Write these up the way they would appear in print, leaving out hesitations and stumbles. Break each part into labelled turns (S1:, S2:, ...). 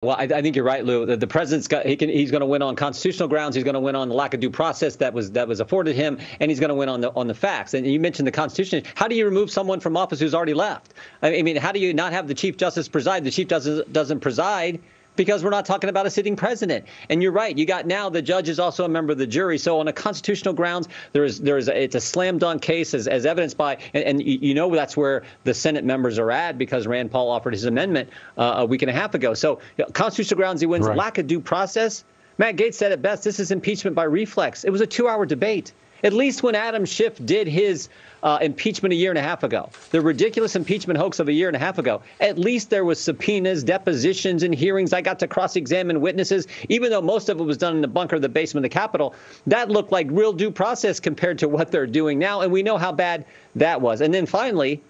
S1: Well, I think you're right, Lou. The president's he's going to win on constitutional grounds. He's going to win on the lack of due process that was afforded him, and he's going to win on the facts. And you mentioned the Constitution. How do you remove someone from office who's already left? I mean, how do you not have the Chief Justice preside? The Chief Justice doesn't preside because we're not talking about a sitting president. And you're right. You got now the judge is also a member of the jury. So on a constitutional grounds, it's a slam dunk case as evidenced by, and you know that's where the Senate members are at because Rand Paul offered his amendment a week and a half ago. So constitutional grounds, he wins. Right. Lack of due process. Matt Gaetz said it best. This is impeachment by reflex. It was a 2-hour debate. At least when Adam Schiff did his impeachment a year and a half ago, the ridiculous impeachment hoax of a year and a half ago, at least there was subpoenas, depositions, and hearings. I got to cross-examine witnesses, even though most of it was done in the bunker of the basement of the Capitol. That looked like real due process compared to what they're doing now, and we know how bad that was. And then finally,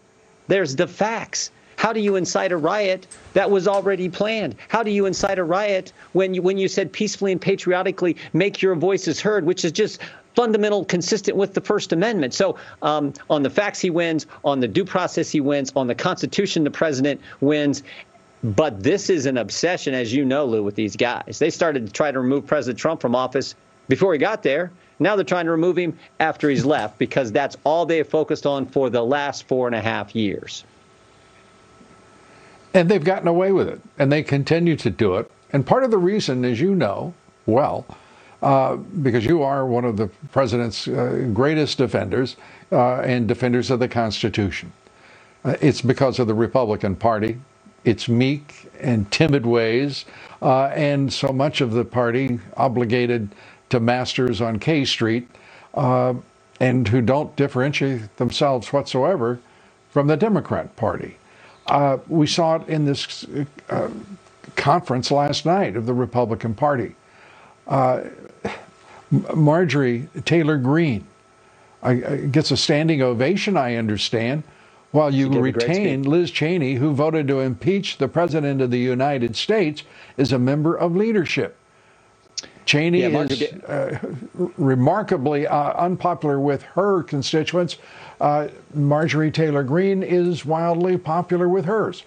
S1: there's the facts. How do you incite a riot that was already planned? How do you incite a riot when you said peacefully and patriotically make your voices heard, which is just fundamental, consistent with the First Amendment? So on the facts, he wins. On the due process, he wins. On the Constitution, the president wins. But this is an obsession, as you know, Lou, with these guys. They started to try to remove President Trump from office before he got there. Now they're trying to remove him after he's left because that's all they have focused on for the last 4.5 years.
S2: And they've gotten away with it, and they continue to do it. And part of the reason, as you know well, because you are one of the president's greatest defenders and defenders of the Constitution. It's because of the Republican Party, its meek and timid ways, and so much of the party obligated to masters on K Street, and who don't differentiate themselves whatsoever from the Democrat Party. We saw it in this conference last night of the Republican Party. Marjorie Taylor Greene gets a standing ovation, I understand, while you retain Liz Cheney, who voted to impeach the President of the United States, as a member of leadership. Cheney is remarkably unpopular with her constituents. Marjorie Taylor Greene is wildly popular with hers.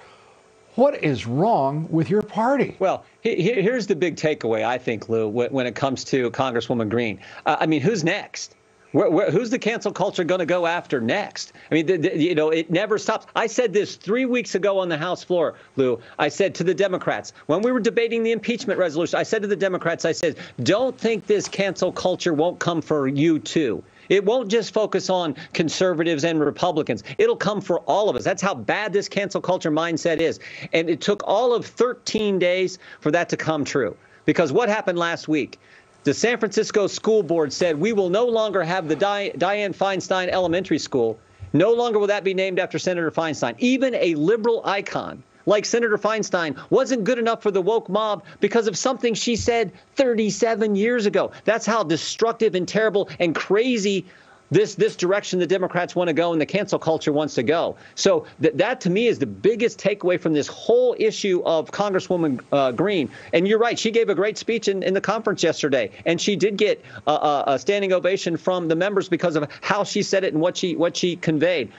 S2: What is wrong with your party?
S1: Well, here's the big takeaway, I think, Lou, when it comes to Congresswoman Greene. I mean, who's next? Who's the cancel culture going to go after next? I mean, it never stops. I said this 3 weeks ago on the House floor, Lou. I said to the Democrats, when we were debating the impeachment resolution, I said to the Democrats, I said, don't think this cancel culture won't come for you, too. It won't just focus on conservatives and Republicans. It'll come for all of us. That's how bad this cancel culture mindset is. And it took all of 13 days for that to come true. Because what happened last week? The San Francisco School Board said we will no longer have the Dianne Feinstein Elementary School. No longer will that be named after Senator Feinstein. Even a liberal icon like Senator Feinstein wasn't good enough for the woke mob because of something she said 37 years ago. That's how destructive and terrible and crazy this direction the Democrats want to go and the cancel culture wants to go. So that to me is the biggest takeaway from this whole issue of Congresswoman Greene. And you're right. She gave a great speech in the conference yesterday. And she did get a standing ovation from the members because of how she said it and what she conveyed.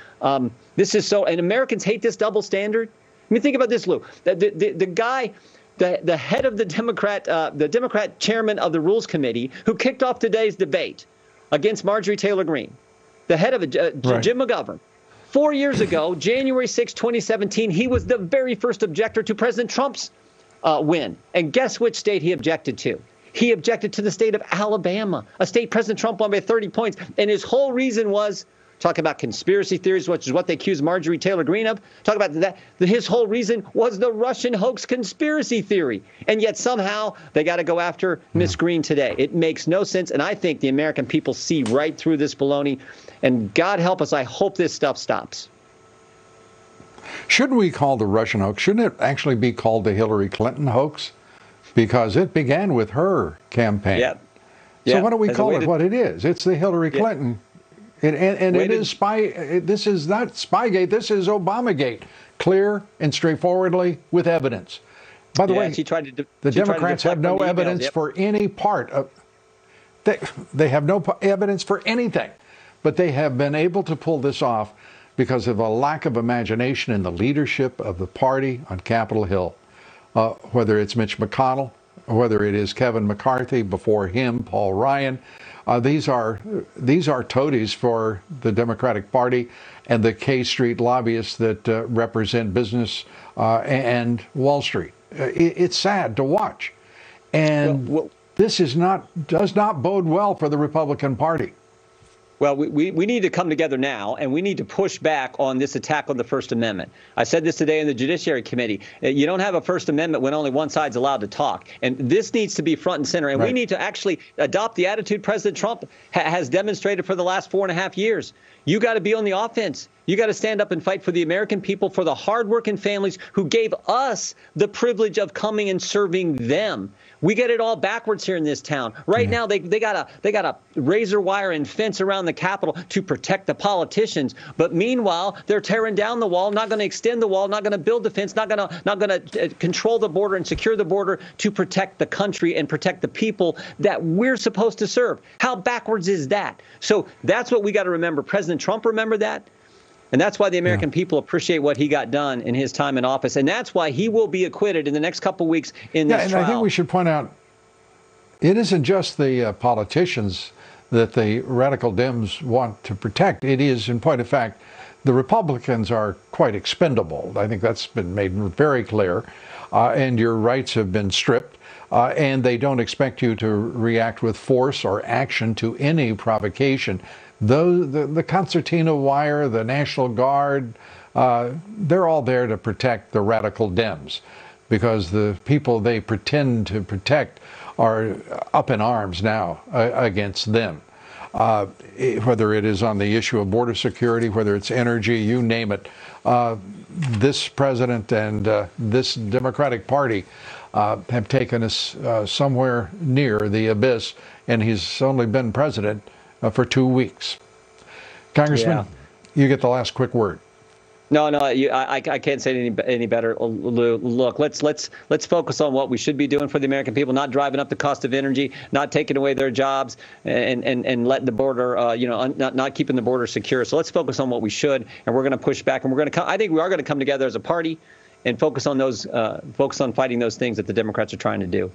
S1: This is so, and Americans hate this double standard. I mean, think about this, Lou. The guy, the head of the Democrat chairman of the Rules Committee, who kicked off today's debate against Marjorie Taylor Greene, the head of it, Jim McGovern. 4 years ago, January 6, 2017, he was the very first objector to President Trump's win. And guess which state he objected to? He objected to the state of Alabama, a state President Trump won by 30 points. And his whole reason was talk about conspiracy theories, which is what they accused Marjorie Taylor Greene of. Talk about that. His whole reason was the Russian hoax conspiracy theory. And yet somehow they got to go after Miss Greene today. It makes no sense. And I think the American people see right through this baloney. And God help us, I hope this stuff stops.
S2: Shouldn't we call the Russian hoax? Shouldn't it actually be called the Hillary Clinton hoax? Because it began with her campaign.
S1: Yeah.
S2: So why don't we call it what it is? It's the Hillary Clinton. And it is this is not Spygate, this is Obamagate, clear and straightforwardly with evidence. By the way, the Democrats have no evidence for any part of, they have no evidence for anything, but they have been able to pull this off because of a lack of imagination in the leadership of the party on Capitol Hill. whether it's Mitch McConnell, whether it is Kevin McCarthy, before him, Paul Ryan. These are toadies for the Democratic Party and the K Street lobbyists that represent business and Wall Street. It's sad to watch, and this does not bode well for the Republican Party.
S1: Well, we need to come together now, and we need to push back on this attack on the First Amendment. I said this today in the Judiciary Committee. You don't have a First Amendment when only one side's allowed to talk. And this needs to be front and center. And we need to actually adopt the attitude President Trump has demonstrated for the last 4.5 years. You got to be on the offense. You got to stand up and fight for the American people, for the hardworking families who gave us the privilege of coming and serving them. We get it all backwards here in this town. Right now, they got a razor wire and fence around the Capitol to protect the politicians. But meanwhile, they're tearing down the wall, not going to extend the wall, not going to build the fence, not going to control the border and secure the border to protect the country and protect the people that we're supposed to serve. How backwards is that? So that's what we got to remember. President Trump remembered that. And that's why the American people appreciate what he got done in his time in office. And that's why he will be acquitted in the next couple of weeks in this trial.
S2: I think we should point out, it isn't just the politicians that the radical Dems want to protect. It is, in point of fact, the Republicans are quite expendable. I think that's been made very clear. And your rights have been stripped. And they don't expect you to react with force or action to any provocation. The concertina wire, the National Guard, they're all there to protect the radical Dems, because the people they pretend to protect are up in arms now against them. Whether it is on the issue of border security, whether it's energy, you name it, this president and this Democratic Party have taken us somewhere near the abyss, and he's only been president for 2 weeks. Congressman, you get the last quick word.
S1: No, I can't say it any better, Lou. Look, let's focus on what we should be doing for the American people, not driving up the cost of energy, not taking away their jobs, and letting the border, not keeping the border secure. So let's focus on what we should, and we're going to push back, and we're going to I think we are going to come together as a party and focus on fighting those things that the Democrats are trying to do.